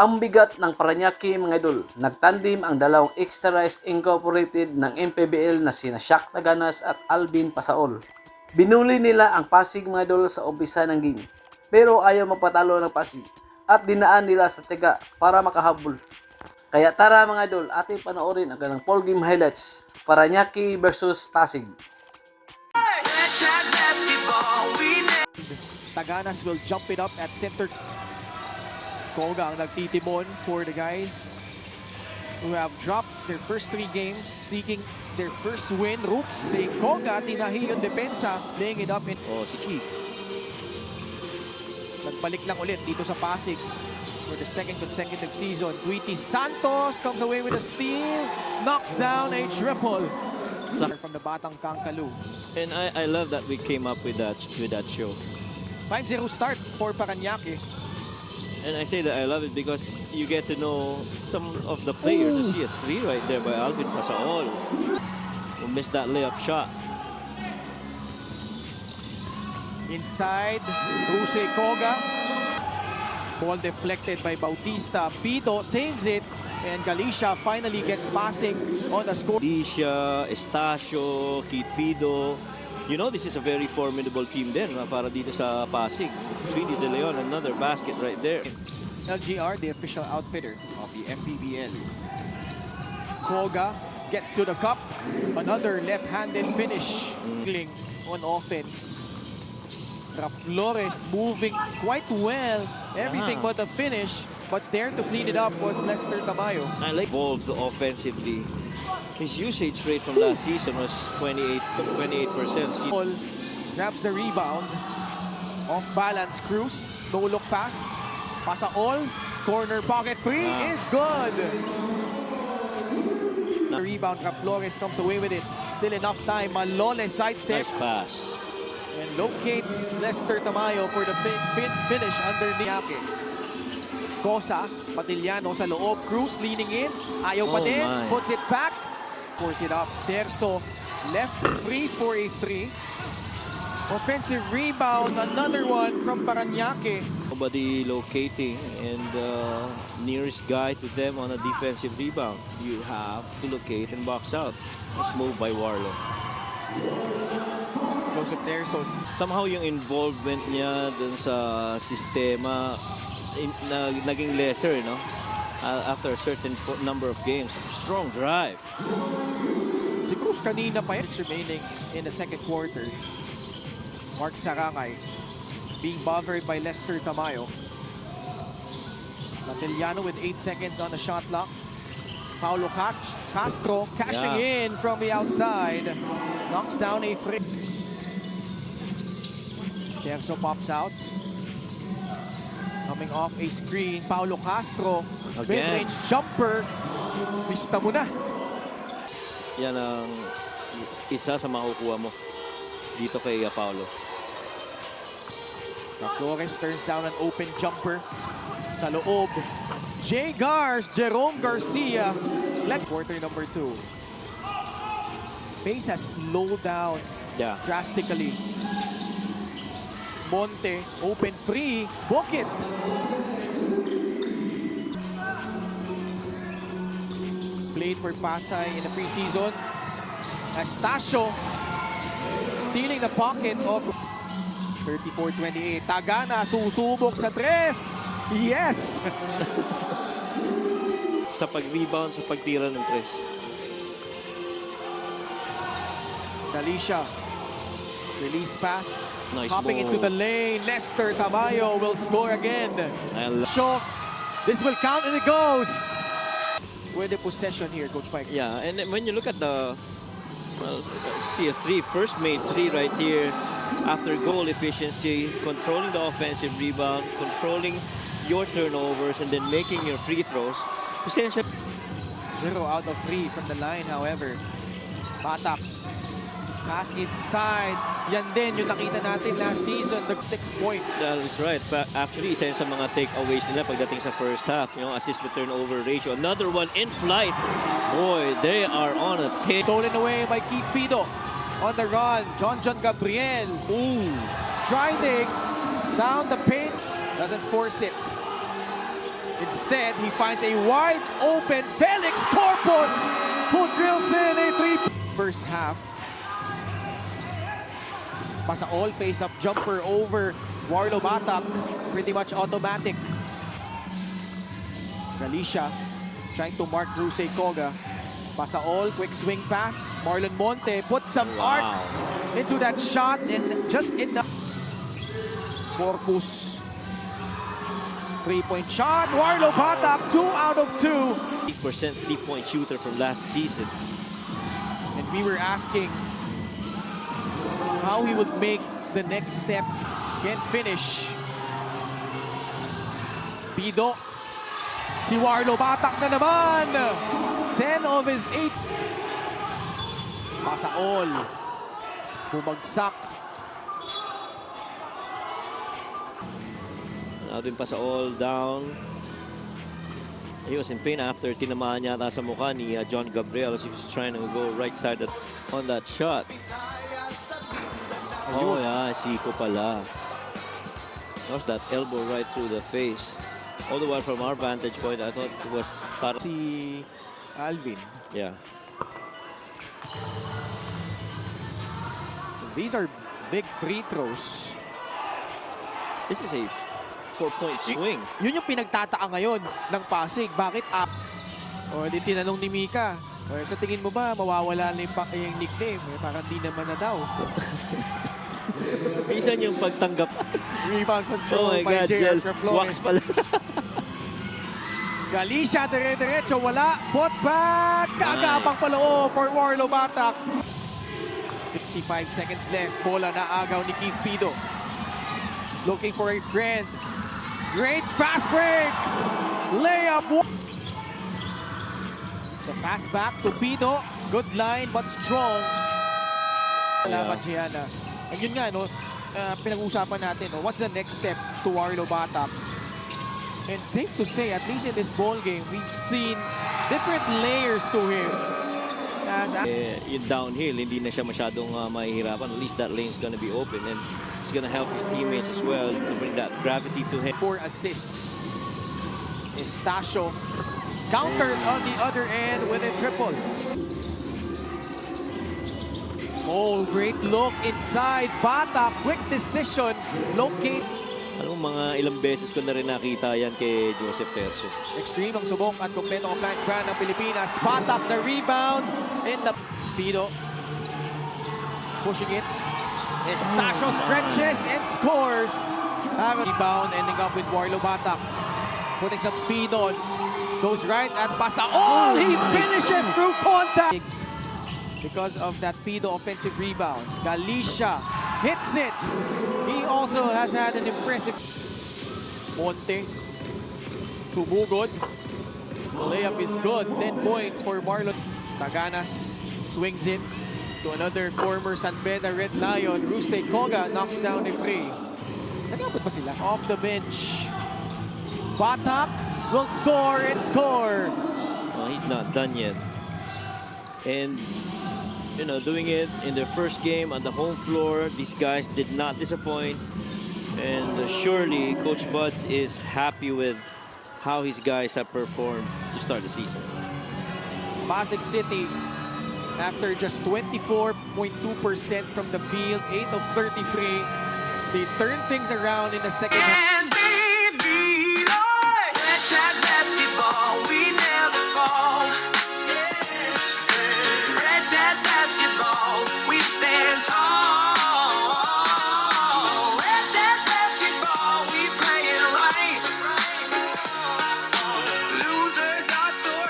Ang bigat ng Parañaque mga idol, nagtandim ang dalawang Extra Rice Incorporated ng MPBL na sina Shaq Taganas at Alvin Pasaol. Binuli nila ang Pasig mga idol sa umpisa ng game, pero ayaw magpatalo ng Pasig at dinaan nila sa tiyaga para makahabol. Kaya tara mga idol, ating panoorin ang ganang full game highlights, Parañaque versus Pasig. Taganas will jump it up at center. Koga ang nagtitimon for the guys who have dropped their first 3 games, seeking their first win. Rooks saying Koga, tinahi yung depensa, laying it up in... Oh, si Keith. Nagbalik lang ulit dito sa Pasig for the second consecutive season. Tweety Santos comes away with a steal, knocks down a triple from the Batang Kangkalu. And I love that we came up with that show. 5-0 start for Parañaque. And I say that I love it because you get to know some of the players. You see a 3 right there by Alvin Pasaol, who missed that layup shot. Inside, Ruse Koga. Ball deflected by Bautista. Pito saves it, and Galicia finally gets passing on the score. Galicia, Estacio, Keith Pido. You know, this is a very formidable team din para dito sa Pasig. Tweety De Leon, another basket right there. LGR, the official outfitter of the MPBL. Koga gets to the cup. Another left-handed finish. On offense. Flores moving quite well. Everything but the finish. But there to clean it up was Lester Tamayo. I like evolved offensively. His usage rate from last season was 28%. Grabs the rebound. Off balance, Cruz. No look pass. Pasaol. Corner pocket 3 is good. The rebound, Flores comes away with it. Still enough time. Malole sidestep. Nice pass. And locates Lester Tamayo for the finish under Niake. Cosa, Patiliano sa loob. Cruz leaning in. Ayaw pa din. Puts it back. Force it up. Terzo left free for a 3. Offensive rebound. Another one from Parañaque. Nobody locating, and nearest guy to them on a defensive rebound. You have to locate and box out. Nice move by Warlock. Joseph Terzo. Somehow yung involvement niya dun sa sistema naging lesser, no? After a certain number of games. Strong drive. Si Cruz kanina pa it's remaining in the second quarter. Mark Sarangay being bothered by Lester Tamayo. Matiliano with 8 seconds on the shot clock. Paulo Castro cashing in from the outside. Knocks down a 3. Terzo pops out. Coming off a screen, Paulo Castro. Mid-range jumper. Pista mo na. Yan ang isa sa makukuha mo dito kay Paulo. Flores turns down an open jumper. Sa loob, Jay Gars, Jerome Garcia. Flex quarter number 2. Pace has slowed down drastically. Monte, open free, book it. Played for Pasay in the preseason. Estacio stealing the pocket of 34-28. Tagana susubok sa 3. Yes! Sa pag-rebound, sa pagtira ng 3. Galicia. Release pass. Nice Hopping ball. into the lane. Lester Tamayo will score again. Show. This will count and it goes. With the possession here, Coach Pike. Yeah, and when you look at the see a 3, first made 3 right here after goal efficiency, controlling the offensive rebound, controlling your turnovers, and then making your free throws. 0 out of 3 from the line, however. Batak. Pass inside. Yan din yung nakita natin last season, the 6-point. That is right. Actually, isa sa mga takeaways nila pagdating sa first half. You know, assist to turnover ratio. Another one in flight. Boy, they are on a 10. Stolen away by Keith Pido. On the run, John Gabriel. Ooh. Striding down the paint. Doesn't force it. Instead, he finds a wide open Felix Corpus who drills in a three. First half. Pasa all face-up jumper over Warlo Batak. Pretty much automatic. Galicia trying to mark Rusey Koga. Pasa all, quick swing pass. Marlon Monte puts some art into that shot and just in the Corpus. 3-point shot. Warlo Batak, 2 out of 2. 8% three-point shooter from last season. And we were asking how he would make the next step. Can't finish. Pido. Si Warlo Batak na naman. 10 of his 8. Pasa all. Bumagsak. Natin pa sa all down. He was in pain after tinamaan yata sa mukha ni John Gabriel as he was trying to go right side on that shot. Oh yeah, Siko pala. That was that elbow right through the face. All the while from our vantage point, I thought it was para Si Alvin. yeah. These are big free throws. This is a 4-point swing. Yun yung pinagtataka ngayon ng Pasig. Bakit up? O, di tinanong ni Mika, sa tingin mo ba mawawala na yung nickname? Parang di naman na daw. Minsan yung pagtanggap. Rebound Oh control my by God, JR Jel. Flores. Wax pala. Galicia, dire-diretso, wala. Put back! Kaagapang paloo for Warlo Batak. 65 seconds left. Bola na agaw ni Keith Pido. Looking for a friend. Great fast break! Layup! The pass back to Pido. Good line but strong. Salamat, Gianna. And yun nga, no, pinag-uusapan natin, no, what's the next step to Warlo Batak? And safe to say, at least in this ball game, we've seen different layers to him. Yung downhill, hindi na siya masyadong mahihirapan. At least that lane's gonna be open and it's gonna help his teammates as well to bring that gravity to him. 4 assists. Estacio counters on the other end with a triple. Oh, great look inside. Bata, quick decision. Locate. Anong mga ilang beses ko na rin nakita yan kay Joseph Terzo. Extreme ang subok at kompleto ang Plants brand ng Pilipinas. Spot up the rebound in the Pido. Pushing it. Estacio stretches and scores. Rebound ending up with Warlo Batak. Putting some speed on. Goes right at Pasaol. He finishes through contact. Because of that Pido offensive rebound. Galicia hits it. He also has had an impressive Monte. Sumugod. The layup is good. 10 points for Marlon. Taganas swings it to another former San Beda Red Lion. Rusey Koga knocks down the free. Nagabot pa sila? Off the bench. Batak will soar and score. No, he's not done yet. And you know, doing it in their first game on the home floor, these guys did not disappoint. And surely Coach Buds is happy with how his guys have performed to start the season. Pasig City, after just 24.2% from the field, 8 of 33, they turn things around in the second half.